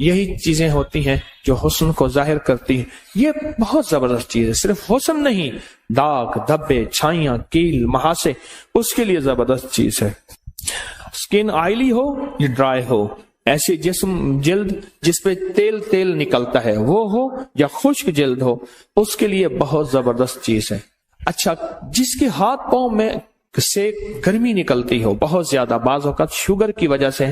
یہی چیزیں ہوتی ہیں جو حسن کو ظاہر کرتی ہیں. یہ بہت زبردست چیز ہے. صرف حسن نہیں، داغ، دھبے، چھائیاں، کیل، مہاسے اس کے لیے زبردست چیز ہے. سکن آئلی ہو یا ڈرائی ہو، ایسی جلد جس پہ تیل تیل نکلتا ہے وہ ہو، یا خشک جلد ہو، اس کے لیے بہت زبردست چیز ہے. اچھا، جس کے ہاتھ پاؤں میں سے گرمی نکلتی ہو بہت زیادہ، بعض اوقات شوگر کی وجہ سے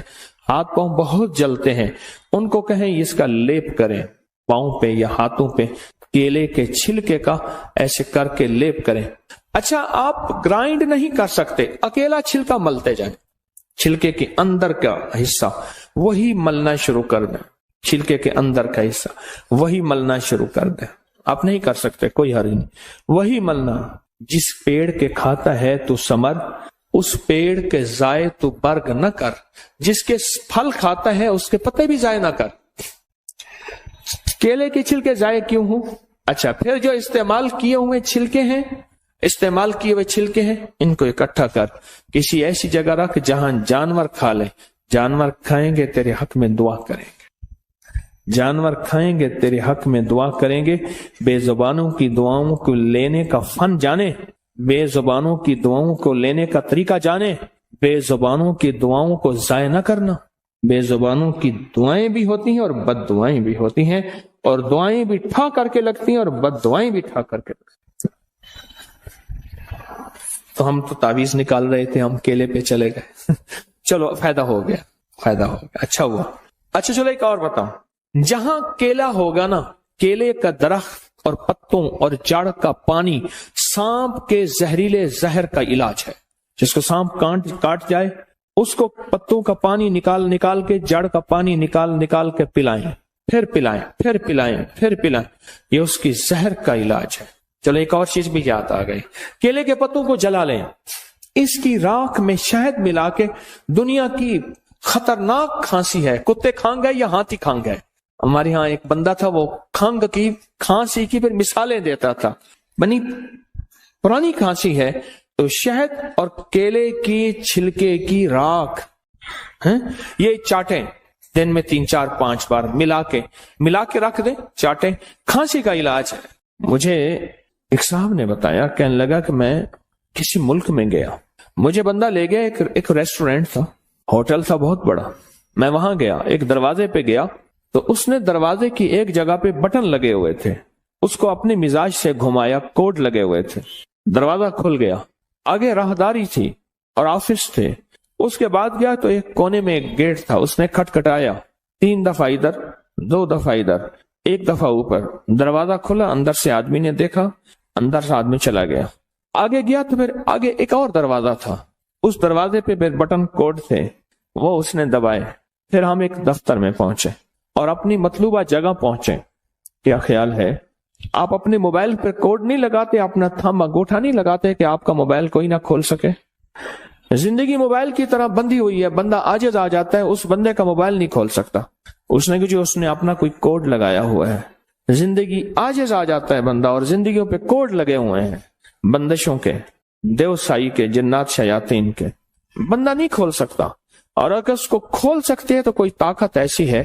ہاتھ پاؤں بہت جلتے ہیں، ان کو کہیں اس کا لیپ کریں پاؤں پہ یا ہاتھوں پہ، کیلے کے چھلکے کا ایسے کر کے لیپ کریں. اچھا، آپ گرائنڈ نہیں کر سکتے، اکیلا چھلکا ملتے جائیں. چھلکے کے اندر کا حصہ وہی ملنا شروع کر دیں، چھلکے کے اندر کا حصہ وہی ملنا شروع کر دیں. آپ نہیں کر سکتے، کوئی حرج نہیں، وہی ملنا. جس پیڑ کے کھاتا ہے تو ثمر، اس پیڑ کے ضائع تو برگ نہ کر. جس کے پھل کھاتا ہے اس کے پتے بھی ضائع نہ کر. کیلے کے چھلکے ضائع کیوں ہوں؟ اچھا، پھر جو استعمال کیے ہوئے چھلکے ہیں، استعمال کیے ہوئے چھلکے ہیں، ان کو اکٹھا کر کسی ایسی جگہ رکھ جہاں جانور کھا لیں. جانور کھائیں گے تیرے حق میں دعا کریں گے، جانور کھائیں گے تیرے حق میں دعا کریں گے. بے زبانوں کی دعاؤں کو لینے کا فن جانے، بے زبانوں کی دعاؤں کو لینے کا طریقہ جانے. بے زبانوں کی دعاؤں کو ضائع نہ کرنا. بے زبانوں کی دعائیں بھی ہوتی ہیں اور بد دعائیں بھی ہوتی ہیں، اور دعائیں بھی ٹھا کر کے لگتی ہیں اور بد دعائیں بھی ٹھا کر کے لگتی ہیں. تو ہم تو تعویذ نکال رہے تھے، ہم کیلے پہ چلے گئے. چلو، فائدہ ہو گیا، فائدہ ہو گیا، اچھا ہوا. اچھا چلو ایک اور بتاؤں. جہاں کیلا ہوگا نا، کیلے کا درخت اور پتوں اور جڑ کا پانی سانپ کے زہریلے زہر کا علاج ہے. جس کو سانپ کاٹ جائے اس کو پتوں کا پانی نکال کے، جڑ کا پانی نکال کے پلائیں، پھر پلائیں، پھر پلائیں، پھر پلائیں. یہ اس کی زہر کا علاج ہے. چلو ایک اور چیز بھی یاد آ گئی. کیلے کے پتوں کو جلا لیں، اس کی راکھ میں شہد ملا کے، دنیا کی خطرناک کھانسی ہے، کتے کھانگ گئے یا ہاتھی کھانگ گئے. ہمارے ہاں ایک بندہ تھا، وہ کھانگ کی، کھانسی کی پھر مثالیں دیتا تھا. بنی پرانی کھانسی ہے تو شہد اور کیلے کی چھلکے کی راکھ یہ چاٹیں، دن میں 3 4 5 بار ملا کے رکھ دیں، چاٹیں. کھانسی کا علاج ہے. مجھے ایک صاحب نے بتایا، کہنے لگا کہ میں کسی ملک میں گیا، مجھے بندہ لے گیا، ایک ریسٹورینٹ تھا، ہوٹل تھا بہت بڑا. میں وہاں گیا، ایک دروازے پہ گیا تو اس نے دروازے کی ایک جگہ پہ بٹن لگے ہوئے تھے، اس کو اپنے مزاج سے گھمایا، کوڈ لگے ہوئے تھے، دروازہ کھل گیا. آگے راہداری تھی اور آفس تھے. اس کے بعد گیا تو ایک کونے میں ایک گیٹ تھا، اس نے کھٹکھٹایا 3 دفعہ ادھر، 2 دفعہ ادھر، 1 دفعہ اوپر. دروازہ کھلا، اندر سے آدمی نے دیکھا، اندر سے آدمی چلا گیا. آگے گیا تو پھر آگے ایک اور دروازہ تھا، اس دروازے پہ بٹن کوڈ تھے، وہ اس نے دبائے. پھر ہم ایک دفتر میں پہنچے اور اپنی مطلوبہ جگہ پہنچے. کیا خیال ہے، آپ اپنے موبائل پر کوڈ نہیں لگاتے، اپنا تھم انگوٹھا نہیں لگاتے کہ آپ کا موبائل کوئی نہ کھول سکے. زندگی موبائل کی طرح بندھی ہوئی ہے، بندہ عاجز آ جاتا ہے، اس بندے کا موبائل نہیں کھول سکتا، اس نے اپنا کوئی کوڈ لگایا ہوا ہے. زندگی عاجز آ جاتا ہے بندہ، اور زندگیوں پہ کوڈ لگے ہوئے ہیں، بندشوں کے، دیوسائی کے، جنات شیاطین کے. بندہ نہیں کھول سکتا، اور اگر اس کو کھول سکتے ہیں تو کوئی طاقت ایسی ہے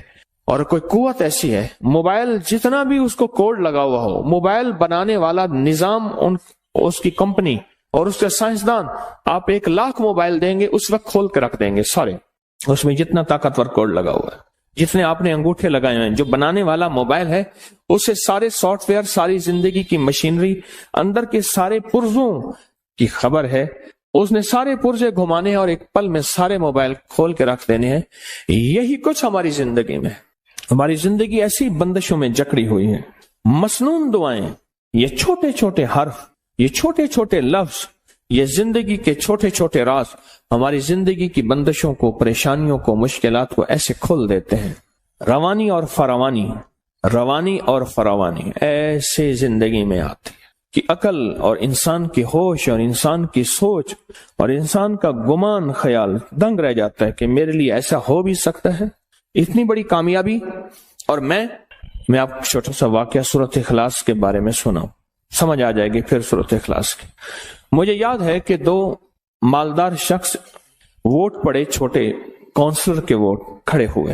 اور کوئی قوت ایسی ہے. موبائل جتنا بھی اس کو کوڈ لگا ہوا ہو، موبائل بنانے والا نظام، اس کی کمپنی اور اس کے سائنسدان، آپ 1 لاکھ موبائل دیں گے اس وقت کھول کے رکھ دیں گے سارے. اس میں جتنا طاقتور کوڈ لگا ہوا ہے، جتنے آپ نے انگوٹھے لگائے ہیں، جو بنانے والا موبائل ہے اسے سارے سافٹ ویئر، ساری زندگی کی مشینری، اندر کے سارے پرزوں کی خبر ہے، اس نے سارے پرزے گھمانے ہیں اور ایک پل میں سارے موبائل کھول کے رکھ دینے ہیں. یہی کچھ ہماری زندگی میں، ہماری زندگی ایسی بندشوں میں جکڑی ہوئی ہے. مسنون دعائیں، یہ چھوٹے چھوٹے حرف، یہ چھوٹے چھوٹے لفظ، یہ زندگی کے چھوٹے چھوٹے راز ہماری زندگی کی بندشوں کو، پریشانیوں کو، مشکلات کو ایسے کھول دیتے ہیں. روانی اور فراوانی، روانی اور فراوانی ایسے زندگی میں آتی ہے کہ عقل اور انسان کی ہوش اور انسان کی سوچ اور انسان کا گمان خیال دنگ رہ جاتا ہے کہ میرے لیے ایسا ہو بھی سکتا ہے. اتنی بڑی کامیابی. اور میں آپ کو چھوٹا سا واقعہ سورۃ اخلاص کے بارے میں سناؤں، سمجھ آ جائے گی پھر سورۃ اخلاص کی. مجھے یاد ہے کہ 2 مالدار شخص ووٹ پڑے، چھوٹے کونسلر کے ووٹ کھڑے ہوئے.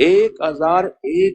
1001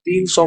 300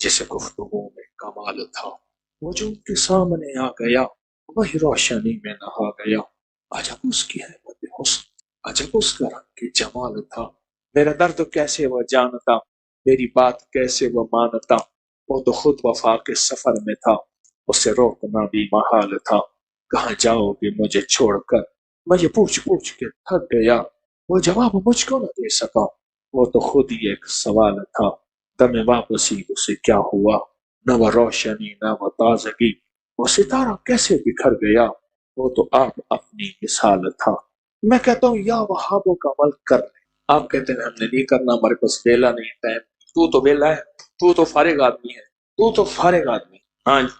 جسے گفتگو میں کمال تھا، وہ جو ان کے سامنے آ گیا وہی روشنی میں نہا گیا۔ عجب اس کی حیبت حسن، عجب اس کا رنگ جمال تھا، میرا درد کیسے وہ جانتا، میری بات کیسے وہ مانتا، وہ تو خود وفا کے سفر میں تھا، اسے روکنا بھی محال تھا۔ کہاں جاؤ گے مجھے چھوڑ کر، میں یہ پوچھ پوچھ کے تھک گیا، وہ جواب مجھ کو نہ دے سکا، وہ تو خود ہی ایک سوال تھا۔ دم واپسی اسے کیا ہوا، نہ وہ روشنی نہ وہ تازگی، وہ ستارہ کیسے بکھر گیا، وہ تو آپ اپنی مثال تھا۔ میں کہتا ہوں یا وہابوں کا عمل کر لیں، آپ کہتے ہیں ہم نے نہیں کرنا، ہمارے پاس ویلا نہیں ٹائم۔ تو تو ویلا ہے، تو تو فارغ آدمی ہے، تو تو فارغ آدمی۔ ہاں جی،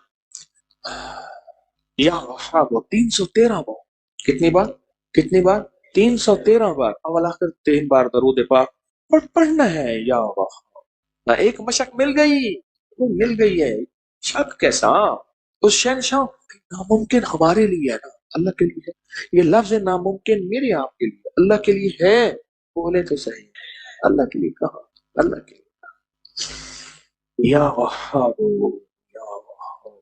یا وہابوں 313 بار، کتنی بار؟ کتنی بار؟ 313 بار، اول آخر 3 بار درود پاک پڑھنا ہے۔ یا وہاب، ایک مشق مل گئی، وہ مل گئی ہے، شک کیسا؟ اس شہنشاہ ناممکن ہمارے لیے ہے نا، اللہ کے لیے ہے یہ لفظ ناممکن، میرے آپ کے لیے، اللہ کے لیے ہے، بولے تو صحیح، اللہ کے لیے کہا، اللہ کے لیے۔ یا وہاب یا وہاب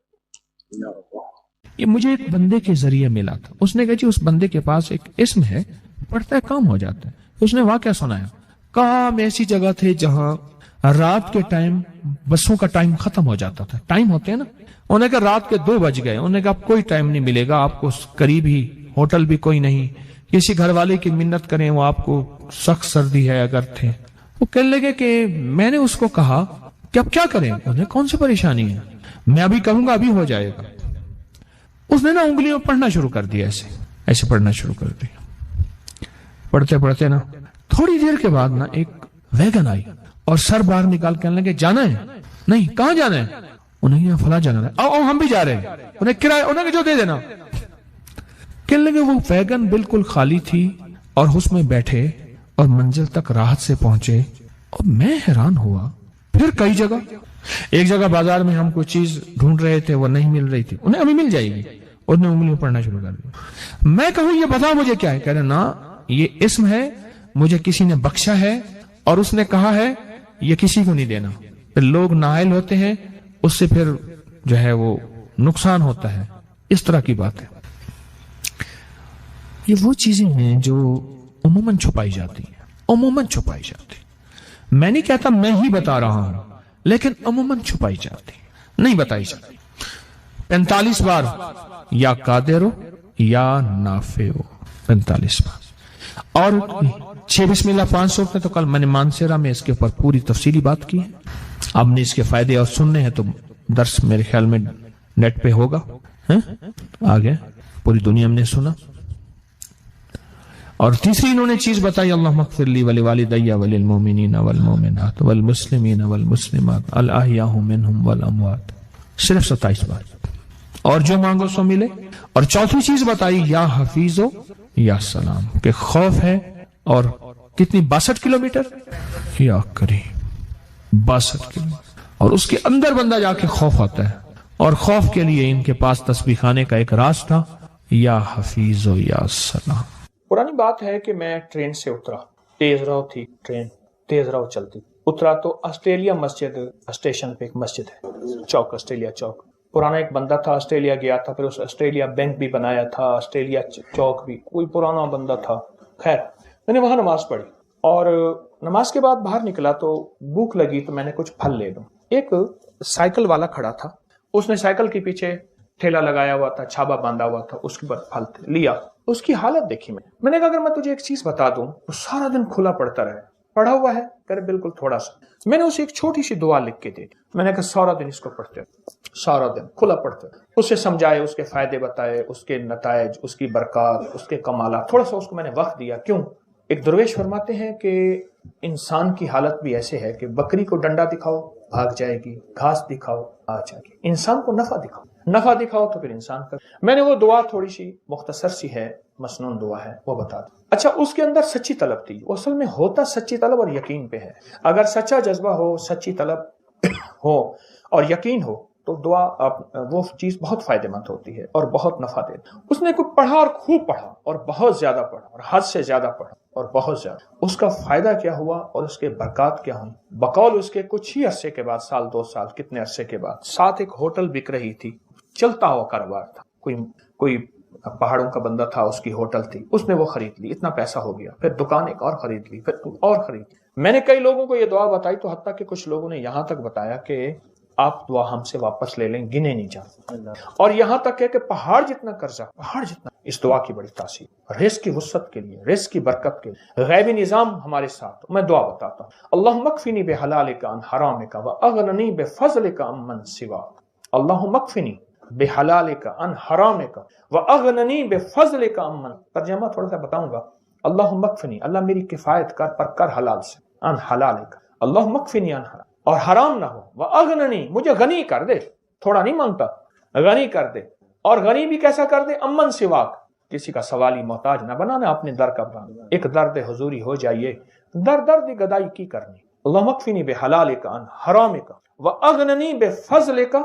یا وہاب۔ یہ مجھے ایک بندے کے ذریعے ملا تھا، اس نے کہا جی اس بندے کے پاس ایک اسم ہے، پڑھتا ہے کام ہو جاتا ہے۔ اس نے واقعہ سنایا، کہا ہم ایسی جگہ تھے جہاں رات کے ٹائم بسوں کا ٹائم ختم ہو جاتا تھا، ٹائم ہوتے ہیں نا، انہوں نے کہا رات کے 2 بج گئے، انہوں نے کہا اب کوئی ٹائم نہیں ملے گا آپ کو، قریب ہی ہوٹل بھی کوئی نہیں، کسی گھر والے کی منت کریں وہ آپ کو، سخت سردی ہے اگر تھے۔ وہ کہنے لگے کہ میں نے اس کو کہا کہ اب کیا کریں، انہیں کون سی پریشانی ہے، میں ابھی کہوں گا ابھی ہو جائے گا۔ اس نے نا انگلیوں پڑھنا شروع کر دیا، ایسے ایسے پڑھنا شروع کر دیا، پڑھتے پڑھتے نا تھوڑی دیر کے بعد نا ایک ویگن آئی اور سر باہر نکال کے کہنے لگے جانا ہے؟ نہیں، کہاں جانا ہے؟ انہیں فلاں جانا ہے، آؤ ہم بھی جا رہے ہیں، انہیں کرایہ انہوں نے جو دے دینا۔ کہنے لگے وہ ویگن بالکل خالی تھی اور اس میں بیٹھے اور منزل تک راحت سے پہنچے، اور میں حیران ہوا۔ پھر کئی جگہ، ایک جگہ بازار میں ہم کوئی چیز ڈھونڈ رہے تھے، وہ نہیں مل رہی تھی، انہیں ابھی مل جائے گی، انہوں نے انگلیوں پڑھنا شروع کر دیا۔ میں کہوں یہ بتا مجھے کیا ہے، کہہ رہے نا یہ اسم ہے، مجھے کسی نے بخشا ہے اور اس نے کہا ہے یہ کسی کو نہیں دینا، پھر لوگ نااہل ہوتے ہیں، اس سے پھر جو ہے وہ نقصان ہوتا ہے، اس طرح کی بات ہے۔ یہ وہ چیزیں ہیں جو عموماً چھپائی جاتی ہیں، عموماً چھپائی جاتی ہیں۔ میں نہیں کہتا میں ہی بتا رہا ہوں، لیکن عموماً چھپائی جاتی ہیں، نہیں بتائی جاتی۔ 45 بار یا قادر ہو یا نافع ہو، 45 بار۔ اور 6 بسم اللہ 500 روپے تو کل میں نے مانسیرا میں اس کے اوپر پوری تفصیلی بات کی ہے، آپ نے اس کے فائدے اور سننے ہیں تو درس میرے خیال میں نیٹ پہ ہوگا، آگے پوری دنیا میں نے سنا۔ اور تیسری انہوں نے چیز بتائی، اللہم اغفر لی ولوالدی وللمؤمنین والمؤمنات والمسلمین والمسلمات الاحیاء منہم والاموات، صرف 27 بار، اور جو مانگو سو ملے۔ اور چوتھی چیز بتائی یا حفیظو یا سلام، کہ خوف ہے، اور کتنی 62 کلومیٹر یا کریم 62 کلومیٹر، اور اس کے اندر بندہ جا کے خوف آتا ہے، اور خوف کے لیے ان کے پاس تسبیح خانے کا ایک راز تھا، یا حفیظو یا سلام۔ پرانی بات ہے کہ میں ٹرین سے اترا، تیز رو تھی ٹرین، تیز رو چلتی، اترا تو آسٹریلیا مسجد اسٹیشن پہ ایک مسجد ہے، چوک، آسٹریلیا چوک۔ پرانا ایک بندہ تھا، آسٹریلیا گیا تھا، پھر اس آسٹریلیا بینک بھی بنایا تھا، آسٹریلیا چوک بھی، کوئی پرانا بندہ تھا۔ خیر میں نے وہاں نماز پڑھی، اور نماز کے بعد باہر نکلا تو بھوک لگی تو میں نے کچھ پھل لے لوں۔ ایک سائیکل والا کھڑا تھا، اس نے سائیکل کے پیچھے ٹھیلا لگایا ہوا تھا، چھابا باندھا ہوا تھا، اس کے بعد پھل لیا۔ اس کی حالت دیکھی میں نے کہا اگر میں تجھے ایک چیز بتا دوں تو سارا دن کھلا پڑتا رہے، پڑھا ہوا ہے، کرے بالکل تھوڑا سا۔ میں نے اسے ایک چھوٹی سی دعا لکھ کے دی، میں نے کہا سارا دن اس کو پڑھتے، سارا دن کھلا پڑھتے، اسے سمجھائے، اس کے فائدے بتائے، اس کے نتائج، اس کی برکات، اس کے کمالات، تھوڑا سا اس کو میں نے وقت دیا۔ کیوں؟ ایک درویش فرماتے ہیں کہ انسان کی حالت بھی ایسے ہے کہ بکری کو ڈنڈا دکھاؤ بھاگ جائے گی، گھاس دکھاؤ آ جائے گی، انسان کو نفع دکھاؤ، نفع دکھاؤ تو پھر انسان کا۔ میں نے وہ دعا تھوڑی سی مختصر سی ہے، مسنون دعا ہے، وہ بتا دوں۔ اچھا، اس کے اندر سچی طلب تھی، وہ اصل میں ہوتا سچی طلب اور یقین پہ ہے۔ اگر سچا جذبہ ہو، سچی طلب ہو اور یقین ہو تو دعا وہ چیز بہت فائدہ مند ہوتی ہے اور بہت نفع دیتی ہے۔ اس نے کوئی پڑھا اور خوب پڑھا اور بہت زیادہ پڑھا اور حد سے زیادہ پڑھا اور بہت زیادہ، اس کا فائدہ کیا ہوا اور اس کے برکات کیا ہوئی؟ بقول اس کے کچھ ہی عرصے کے بعد، سال 2 سال کتنے عرصے کے بعد، ساتھ ایک ہوٹل بک رہی تھی، چلتا ہوا کاروبار تھا، کوئی پہاڑوں کا بندہ تھا، اس کی ہوٹل تھی، اس نے وہ خرید لی، اتنا پیسہ ہو گیا، پھر دکان ایک اور خرید لی، پھر اور خرید لی۔ میں نے کئی لوگوں کو یہ دعا بتائی تو حتیٰ کہ کچھ لوگوں نے یہاں تک بتایا کہ آپ دعا ہم سے واپس لے لیں، گنے نہیں جاتے، اور یہاں تک ہے کہ پہاڑ جتنا قرضہ، پہاڑ جتنا، اس دعا کی بڑی تاثیر، رزق کی وسعت کے لیے، رزق کی برکت کے لیے، غیبی نظام ہمارے ساتھ۔ میں دعا بتاتا ہوں، اللہم اکفنی بحلالک عن حرامک واغننی بفضلک عمن سواک، اللہم اکفنی بحلالک عن حرامک واغننی بفضلک عمن۔ ترجمہ تھوڑا سا بتاؤں گا، اللہم اکفنی، اللہ میری کفایت کر، پر کر حلال سے، عن حلالک، اللہم اکفنی عن حرام، اور حرام نہ ہو، واغننی، مجھے غنی کر دے، تھوڑا نہیں مانگتا، غنی کر دے، اور غنی بھی کیسا کر دے؟ امن سواک، کسی کا سوالی محتاج نہ بنانا، اپنے در کا بنانا، ایک درد حضوری ہو جائیے، درد گدائی کی کرنی۔ اللہم اکفنی بحلالک عن حرامک واغننی بفضلک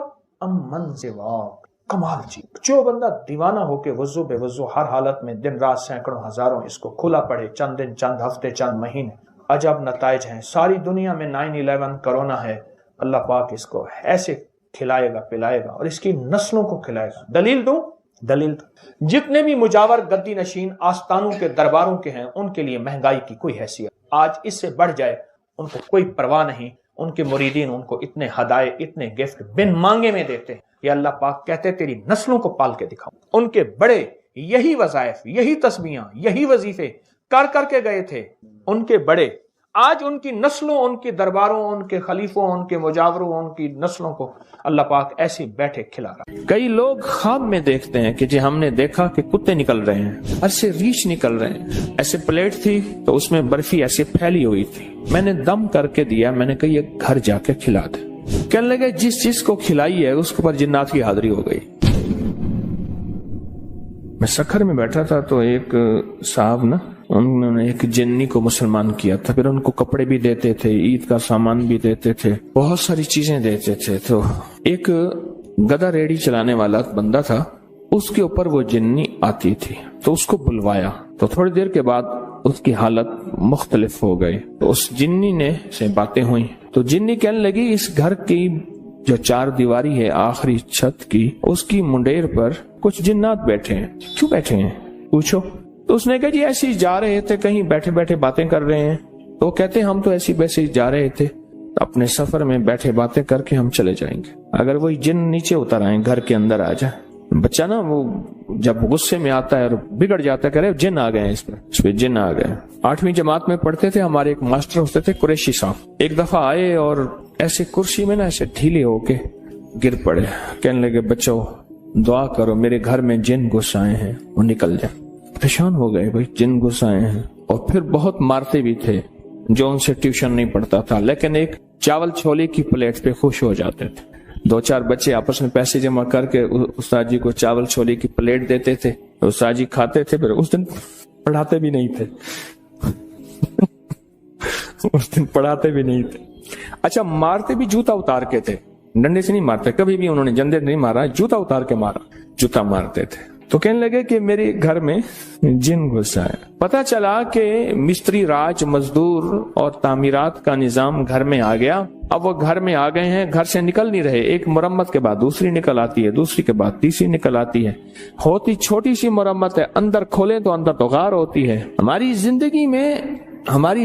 امن سواک۔ کمال جی، جو بندہ دیوانہ ہو کے وضو بے وضو ہر حالت میں دن رات سینکڑوں ہزاروں اس کو کھلا پڑے، چند دن، چند ہفتے، چند مہینے، عجب نتائج ہیں۔ ساری دنیا میں 9/11 کرونا ہے، اللہ پاک اس کو ایسے کھلائے گا، پلائے گا، اور اس کی نسلوں کو کھلائے گا۔ دلیل دوں؟ دلیل دوں، جتنے بھی مجاور گدی نشین آستانوں کے درباروں کے ہیں، ان کے لیے مہنگائی کی کوئی حیثیت، آج اس سے بڑھ جائے ان کو کوئی پرواہ نہیں۔ ان کے مریدین ان کو اتنے ہدائے، اتنے گفٹ بن مانگے میں دیتے ہیں۔ یہ اللہ پاک کہتے تیری نسلوں کو پال کے دکھاؤں۔ ان کے بڑے یہی وظائف، یہی تسبیحاں، یہی وظیفے کر کر کے گئے تھے، ان کے بڑے۔ آج ان کی نسلوں، ان کے درباروں، ان کے خلیفوں، ان کے مجاوروں، ان کی نسلوں کو اللہ پاک ایسے بیٹھے کھلا رہا۔ کئی لوگ خواب میں دیکھتے ہیں کہ جی ہم نے دیکھا کہ کتے نکل رہے ہیں، ایسے ریچھ نکل رہے ہیں، ایسے پلیٹ تھی تو اس میں برفی ایسے پھیلی ہوئی تھی، میں نے دم کر کے دیا، میں نے کہا یہ گھر جا کے کھلا دے۔ کہنے لگے جس چیز کو کھلائی ہے اس کے اوپر جنات کی حاضری ہو گئی۔ میں سکھر میں بیٹھا تھا تو ایک صاحب نا، انہوں نے ایک جنی کو مسلمان کیا تھا، پھر ان کو کپڑے بھی دیتے تھے، عید کا سامان بھی دیتے تھے، بہت ساری چیزیں دیتے تھے۔ تو ایک گدا ریڑھی چلانے والا بندہ تھا، اس کے اوپر وہ جنی آتی تھی، تو اس کو بلوایا، تو تھوڑی دیر کے بعد اس کی حالت مختلف ہو گئی۔ تو اس جنی نے سے باتیں ہوئی، تو جنی کہنے لگی اس گھر کی جو 4 دیواری ہے آخری چھت کی، اس کی منڈیر پر کچھ جنات بیٹھے ہیں۔ کیوں بیٹھے ہیں پوچھو؟ تو اس نے کہا جی ایسے ہی جا رہے تھے، کہیں بیٹھے بیٹھے باتیں کر رہے ہیں۔ تو وہ کہتے ہیں ہم تو ایسی ویسے ہی جا رہے تھے، اپنے سفر میں بیٹھے باتیں کر کے ہم چلے جائیں گے، اگر وہی جن نیچے اتر آئیں، گھر کے اندر آ جائے۔ بچہ نا وہ جب غصے میں آتا ہے اور بگڑ جاتا ہے، کہہ رہے جن آ گئے ہیں، اس پہ جن آ گئے۔ 8ویں جماعت میں پڑھتے تھے، ہمارے ایک ماسٹر ہوتے تھے قریشی صاحب، ایک دفعہ آئے اور ایسے کرسی میں نا ایسے ڈھیلے ہو کے گر پڑے، کہنے لگے بچوں دعا کرو میرے گھر میں جن گھس آئے ہیں، وہ نکل جائیں۔ پریشان ہو گئے، بھائی جن گھس آئے ہیں، اور پھر بہت مارتے بھی تھے جو ان سے ٹیوشن نہیں پڑھتا تھا، لیکن ایک چاول چھولے کی پلیٹ پہ خوش ہو جاتے تھے۔ 2-4 بچے آپس میں پیسے جمع کر کے استاد جی کو چاول چھولے کی پلیٹ دیتے تھے، استاد جی کھاتے تھے، پھر اس دن پڑھاتے بھی نہیں تھے اس دن پڑھاتے بھی نہیں تھے۔ اچھا مارتے بھی جوتا اتار کے تھے، ڈنڈے سے نہیں مارتے، کبھی بھی انہوں نے جندے نہیں مارا، جوتا اتار کے مارا، جوتا مارتے تھے۔ تو کہنے لگے کہ میرے گھر میں جن گھسا ہے۔ پتا چلا کہ مستری راج، مزدور اور تعمیرات کا نظام گھر میں آ گیا۔ اب وہ گھر میں آ گئے ہیں، گھر سے نکل نہیں رہے، ایک مرمت کے بعد دوسری نکل آتی ہے، دوسری کے بعد تیسری نکل آتی ہے، ہوتی چھوٹی سی مرمت ہے، اندر کھولیں تو اندر تو غار ہوتی ہے۔ ہماری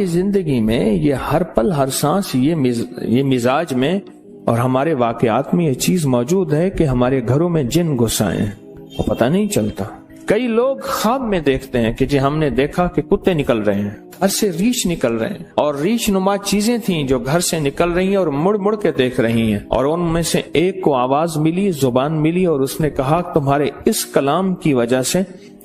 زندگی میں یہ ہر پل ہر سانس یہ مزاج میں اور ہمارے واقعات میں یہ چیز موجود ہے کہ ہمارے گھروں میں جن گھس آئے ہیں، وہ پتہ نہیں چلتا۔ کئی لوگ خواب میں دیکھتے ہیں کہ جی ہم نے دیکھا کہ کتے نکل رہے ہیں، گھر سے ریچھ نکل رہے ہیں، اور ریچھ نما چیزیں تھیں جو گھر سے نکل رہی ہیں اور مڑ مڑ کے دیکھ رہی ہیں، اور ان میں سے ایک کو آواز ملی، زبان ملی، اور اس نے کہا تمہارے اس کلام کی وجہ سے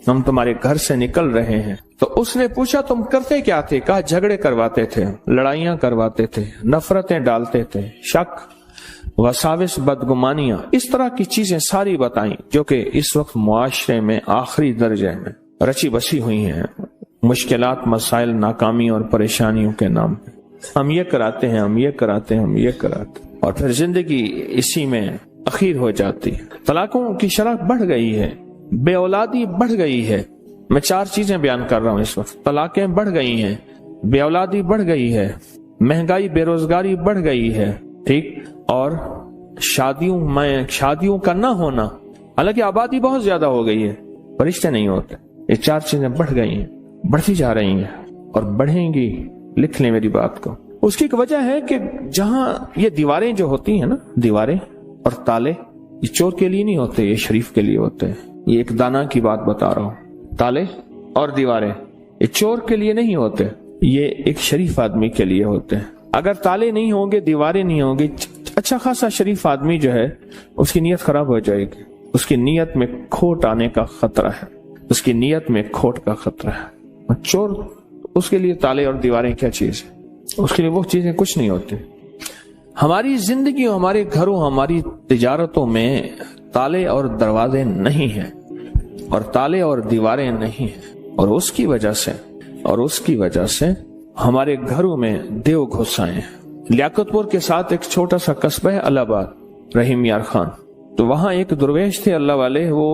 ہم تمہارے گھر سے نکل رہے ہیں۔ تو اس نے پوچھا تم کرتے کیا تھے؟ کہا جھگڑے کرواتے تھے، لڑائیاں کرواتے تھے، نفرتیں ڈالتے تھے، شک، وساوس، بدگمانیاں، اس طرح کی چیزیں ساری بتائیں جو کہ اس وقت معاشرے میں آخری درجے میں رچی بسی ہوئی ہیں، مشکلات، مسائل، ناکامی اور پریشانیوں کے نام پہ۔ ہم یہ کراتے ہیں، ہم یہ کراتے ہیں، ہم یہ کراتے ہیں، اور پھر زندگی اسی میں اخیر ہو جاتی ہے، طلاقوں کی شرح بڑھ گئی ہے، بے اولادی بڑھ گئی ہے۔ میں 4 چیزیں بیان کر رہا ہوں اس وقت۔ طلاقیں بڑھ گئی ہیں، بے اولادی بڑھ گئی ہے، مہنگائی بے روزگاری بڑھ گئی ہے، ٹھیک، اور شادیوں کا نہ ہونا، حالانکہ آبادی بہت زیادہ ہو گئی ہے، رشتے نہیں ہوتے۔ یہ 4 چیزیں بڑھ گئی ہیں، بڑھتی جا رہی ہیں اور بڑھیں گی، لکھ لیں میری بات کو۔ اس کی ایک وجہ ہے کہ جہاں یہ دیواریں جو ہوتی ہیں نا، دیواریں اور تالے، یہ چور کے لیے نہیں ہوتے، یہ شریف کے لیے ہوتے ہیں۔ یہ ایک دانا کی بات بتا رہا ہوں۔ تالے اور دیواریں یہ چور کے لیے نہیں ہوتے، یہ ایک شریف آدمی کے لیے ہوتے ہیں۔ اگر تالے نہیں ہوں گے، دیواریں نہیں ہوں گی، اچھا خاصا شریف آدمی جو ہے اس کی نیت خراب ہو جائے گی، اس کی نیت میں کھوٹ آنے کا خطرہ ہے، اس کی نیت میں کھوٹ کا خطرہ ہے۔ چور اس کے لیے تالے اور دیواریں کیا چیز ہے؟ اس کے لیے وہ چیزیں کچھ نہیں ہوتی۔ ہماری زندگی، ہمارے گھروں، ہماری تجارتوں میں تالے اور دروازے نہیں ہیں اور تالے اور دیواریں نہیں ہیں، اور اس کی وجہ سے ہمارے گھروں میں دیو گھس آئے ہیں۔ لیاقت پور کے ساتھ ایک چھوٹا سا قصبہ ہے الہ آباد، رحیم یار خان، تو وہاں ایک درویش تھے اللہ والے، وہ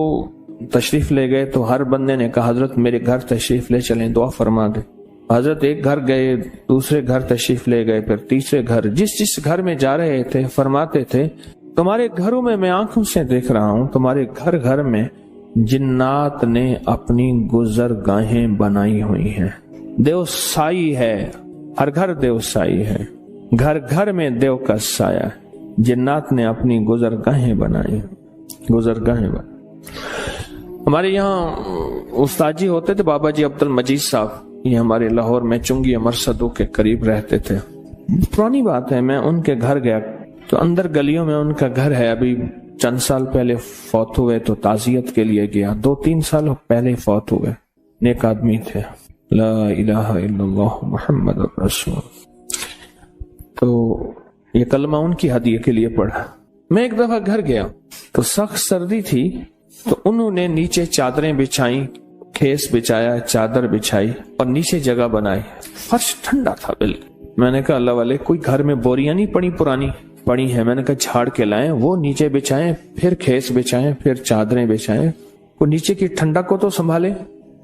تشریف لے گئے تو ہر بندے نے کہا حضرت میرے گھر تشریف لے چلیں، دعا فرما دے۔ حضرت ایک گھر گئے، دوسرے گھر تشریف لے گئے، پھر تیسرے گھر، جس گھر میں جا رہے تھے فرماتے تھے تمہارے گھروں میں آنکھوں سے دیکھ رہا ہوں، تمہارے گھر میں جنات نے اپنی گزرگاہیں بنائی ہوئی ہیں، دیو سائی ہے، ہر گھر دیو سائی ہے، گھر میں دیو کا سایہ ہے، جنات نے اپنی گزرگاہیں بنائی، گزرگاہیں بنائی۔ ہمارے یہاں استاد جی ہوتے تھے بابا جی عبد المجید صاحب، یہ ہمارے لاہور میں چنگی مرصدوں کے قریب رہتے تھے۔ پرانی بات ہے، میں ان کے گھر گیا تو اندر گلیوں میں ان کا گھر ہے، ابھی چند سال پہلے فوت ہوئے تو تعزیت کے لیے گیا، 2-3 سال پہلے فوت ہوئے، نیک آدمی تھے، لا الہ الا اللہ محمد رسول۔ تو یہ کلمہ ان کی ہدیے کے لیے پڑھا۔ میں ایک دفعہ گھر گیا تو سخت سردی تھی، تو انہوں نے نیچے چادریں بچھائیں، کھیس بچھایا، چادر بچھائی اور نیچے جگہ بنائی، فرش ٹھنڈا تھا بالکل۔ میں نے کہا اللہ والے کوئی گھر میں بوریاں نہیں پڑی ہیں، میں نے کہا جھاڑ کے لائیں، وہ نیچے بچھائیں، پھر کھیس بچھائیں، پھر چادریں بچھائیں، وہ نیچے کی ٹھنڈک کو تو سنبھالے،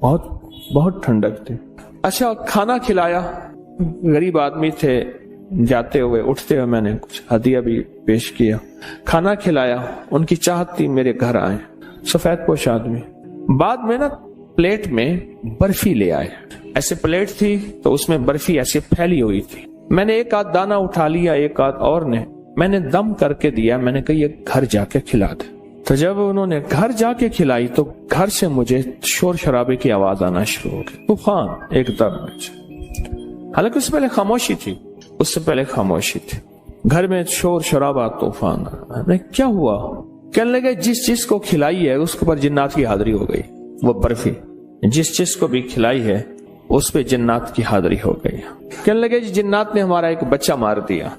بہت ٹھنڈک تھی۔ اچھا کھانا کھلایا، غریب آدمی تھے، جاتے ہوئے اٹھتے ہوئے میں نے کچھ ہدیہ بھی پیش کیا، کھانا کھلایا، ان کی چاہت تھی میرے گھر آئے، سفید پوش آدمی۔ بعد میں نا پلیٹ میں برفی لے آئے، ایسے پلیٹ تھی تو اس میں برفی ایسے پھیلی ہوئی تھی، میں نے ایک آدھ دانہ اٹھا لیا، ایک آدھ اور نے، میں نے دم کر کے دیا، میں نے کہا یہ گھر جا کے کھلا دے۔ تو جب انہوں نے گھر جا کے کھلائی تو گھر سے مجھے شور شرابے کی آواز آنا شروع ہو گئی، طوفان ایک دم، حالانکہ اس سے پہلے خاموشی تھی، گھر میں شور شرابہ، طوفان۔ کیا ہوا؟ کہنے لگے جس کو کھلائی ہے اس کے اوپر جنات کی حاضری ہو گئی، وہ برفی جس کو بھی کھلائی ہے اس پہ جنات کی حاضری ہو گئی۔ کہنے لگے جنات نے ہمارا ایک بچہ مار دیا،